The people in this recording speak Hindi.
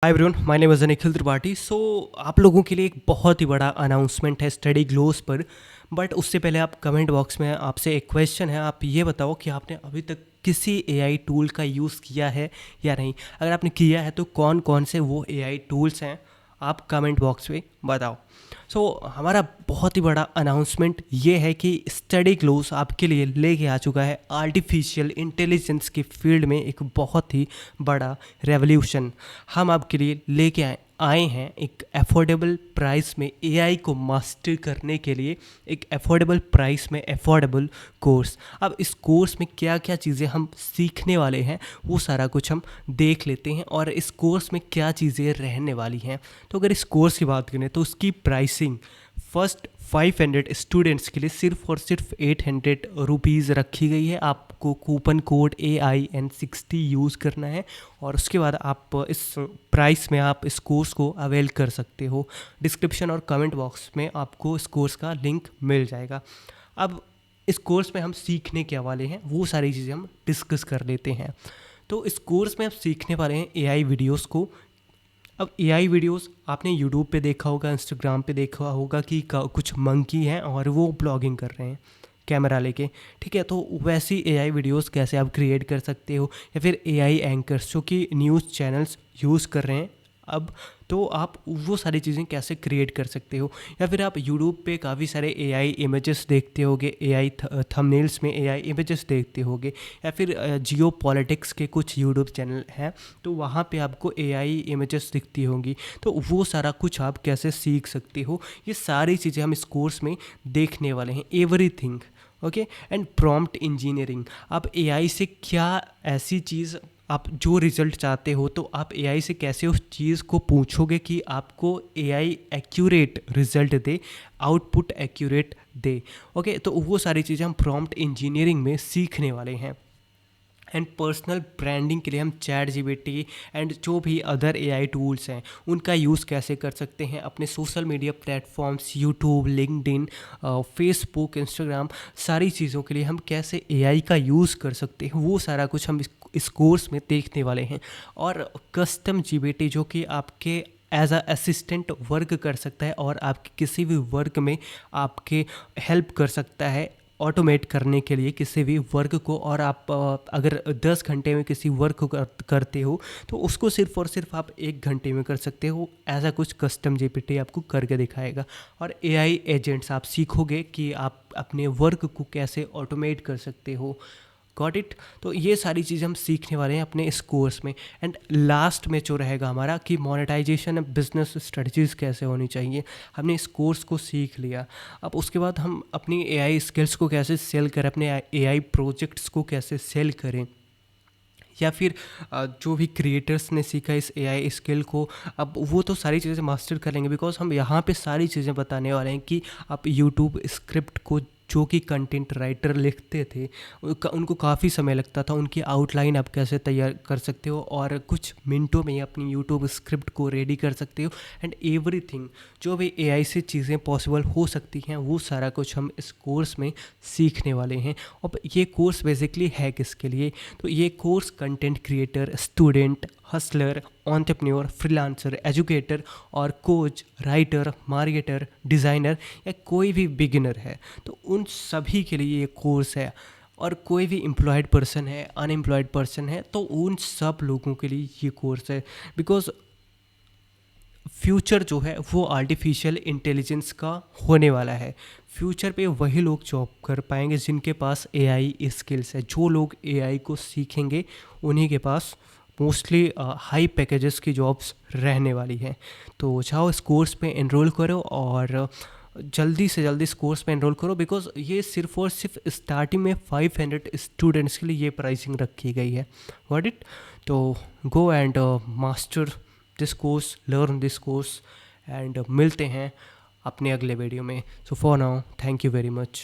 Hi everyone, my name is Nikhil Tripathi. So आप लोगों के लिए एक बहुत ही बड़ा अनाउंसमेंट है स्टडी ग्लोस पर। बट उससे पहले आप कमेंट बॉक्स में आपसे एक क्वेश्चन है, आप ये बताओ कि आपने अभी तक किसी एआई टूल का यूज़ किया है या नहीं। अगर आपने किया है तो कौन कौन से वो एआई टूल्स हैं, आप कमेंट बॉक्स में बताओ। सो हमारा बहुत ही बड़ा अनाउंसमेंट ये है कि स्टडी ग्लोस आपके लिए लेके आ चुका है आर्टिफिशियल इंटेलिजेंस की फील्ड में एक बहुत ही बड़ा रेवोल्यूशन। हम आपके लिए लेके आए हैं एक अफोर्डेबल प्राइस में एआई को मास्टर करने के लिए, एक अफोर्डेबल प्राइस में अफोर्डेबल कोर्स। अब इस कोर्स में क्या क्या चीज़ें हम सीखने वाले हैं वो सारा कुछ हम देख लेते हैं, और इस कोर्स में क्या चीज़ें रहने वाली हैं। तो अगर इस कोर्स की बात करें तो उसकी प्राइसिंग फर्स्ट 500 स्टूडेंट्स के लिए सिर्फ और सिर्फ 800 रुपीज़ रखी गई है। आपको कूपन कोड AIN60 यूज़ करना है और उसके बाद आप इस प्राइस में आप इस कोर्स को अवेल कर सकते हो। डिस्क्रिप्शन और कमेंट बॉक्स में आपको इस कोर्स का लिंक मिल जाएगा। अब इस कोर्स में हम सीखने क्या वाले हैं वो सारी चीज़ें हम डिस्कस कर लेते हैं। तो इस कोर्स में आप सीखने वाले हैं एआई वीडियोस को। अब एआई वीडियोस आपने यूट्यूब पे देखा होगा, इंस्टाग्राम पे देखा होगा कि कुछ मंकी हैं और वो ब्लॉगिंग कर रहे हैं कैमरा लेके। ठीक है, तो वैसी एआई वीडियोस कैसे आप क्रिएट कर सकते हो, या फिर एआई एंकर्स जो कि न्यूज़ चैनल्स यूज़ कर रहे हैं अब, तो आप वो सारी चीज़ें कैसे क्रिएट कर सकते हो। या फिर आप यूट्यूब पे काफ़ी सारे एआई इमेजेस देखते होगे, एआई थंबनेल्स में एआई इमेजेस देखते होगे, या फिर जियो पॉलिटिक्स के कुछ यूट्यूब चैनल हैं तो वहाँ पे आपको एआई इमेजेस दिखती होंगी। तो वो सारा कुछ आप कैसे सीख सकते हो, ये सारी चीज़ें हम इस कोर्स में देखने वाले हैं। Everything okay. And prompt engineering, आप एआई से क्या ऐसी चीज़, आप जो रिज़ल्ट चाहते हो तो आप एआई से कैसे उस चीज़ को पूछोगे कि आपको एआई एक्यूरेट रिज़ल्ट दे, आउटपुट एक्यूरेट दे। ओके, तो वो सारी चीज़ें हम प्रॉम्प्ट इंजीनियरिंग में सीखने वाले हैं। एंड पर्सनल ब्रांडिंग के लिए हम चैट जीपीटी एंड जो भी अदर एआई टूल्स हैं उनका यूज़ कैसे कर सकते हैं अपने social media platforms, YouTube, LinkedIn, Facebook, Instagram, सारी चीज़ों के लिए हम कैसे एआई का यूज़ कर सकते हैं वो सारा कुछ हम इस कोर्स में देखने वाले हैं। और कस्टम जीपीटी जो कि आपके एज अ असिस्टेंट वर्क कर सकता है और आपके किसी भी वर्क में आपके हेल्प कर सकता है ऑटोमेट करने के लिए किसी भी वर्क को। और आप अगर 10 घंटे में किसी वर्क को करते हो तो उसको सिर्फ और सिर्फ आप 1 घंटे में कर सकते हो। ऐसा कुछ कस्टम जीपीटी आपको करके दिखाएगा। और एआई एजेंट्स आप सीखोगे कि आप अपने वर्क को कैसे ऑटोमेट कर सकते हो। Got it. तो ये सारी चीज़ें हम सीखने वाले हैं अपने इस कोर्स में। एंड लास्ट में जो रहेगा हमारा कि मोनेटाइजेशन बिजनेस स्ट्रेटजीज कैसे होनी चाहिए, हमने इस कोर्स को सीख लिया। अब उसके बाद हम अपनी एआई स्किल्स को कैसे सेल करें, अपने एआई प्रोजेक्ट्स को कैसे सेल करें, या फिर जो भी क्रिएटर्स ने सीखा इस एआई स्किल को, अब वो तो सारी चीज़ें मास्टर कर लेंगे। बिकॉज हम यहाँ पे सारी चीज़ें बताने वाले हैं कि आप यूट्यूब स्क्रिप्ट को, जो कि कंटेंट राइटर लिखते थे उनको काफ़ी समय लगता था, उनकी आउटलाइन आप कैसे तैयार कर सकते हो और कुछ मिनटों में अपनी यूट्यूब स्क्रिप्ट को रेडी कर सकते हो। एंड एवरीथिंग जो भी एआई से चीज़ें पॉसिबल हो सकती हैं वो सारा कुछ हम इस कोर्स में सीखने वाले हैं। और ये कोर्स बेसिकली है किसके लिए, तो ये course content creator, student, Hustler, entrepreneur, freelancer, educator और कोच, राइटर, मार्केटर, डिज़ाइनर या कोई भी बिगिनर है तो उन सभी के लिए ये कोर्स है। और कोई भी एम्प्लॉयड पर्सन है, अनएम्प्लॉयड पर्सन है, तो उन सब लोगों के लिए ये कोर्स है। बिकॉज फ्यूचर जो है वो आर्टिफिशियल इंटेलिजेंस का होने वाला है। फ्यूचर पे वही लोग जॉब कर पाएंगे जिनके पास एआई स्किल्स है। जो लोग एआई को सीखेंगे उन्हीं के पास मोस्टली हाई पैकेजेस की जॉब्स रहने वाली हैं। तो जाओ इस कोर्स पे एनरोल करो और जल्दी से जल्दी इस कोर्स पे एनरोल करो। बिकॉज ये सिर्फ और सिर्फ स्टार्टिंग में 500 स्टूडेंट्स के लिए ये प्राइसिंग रखी गई है। What it. तो go and master this course, learn this course, and मिलते हैं अपने अगले वीडियो में। So for now, thank you very much.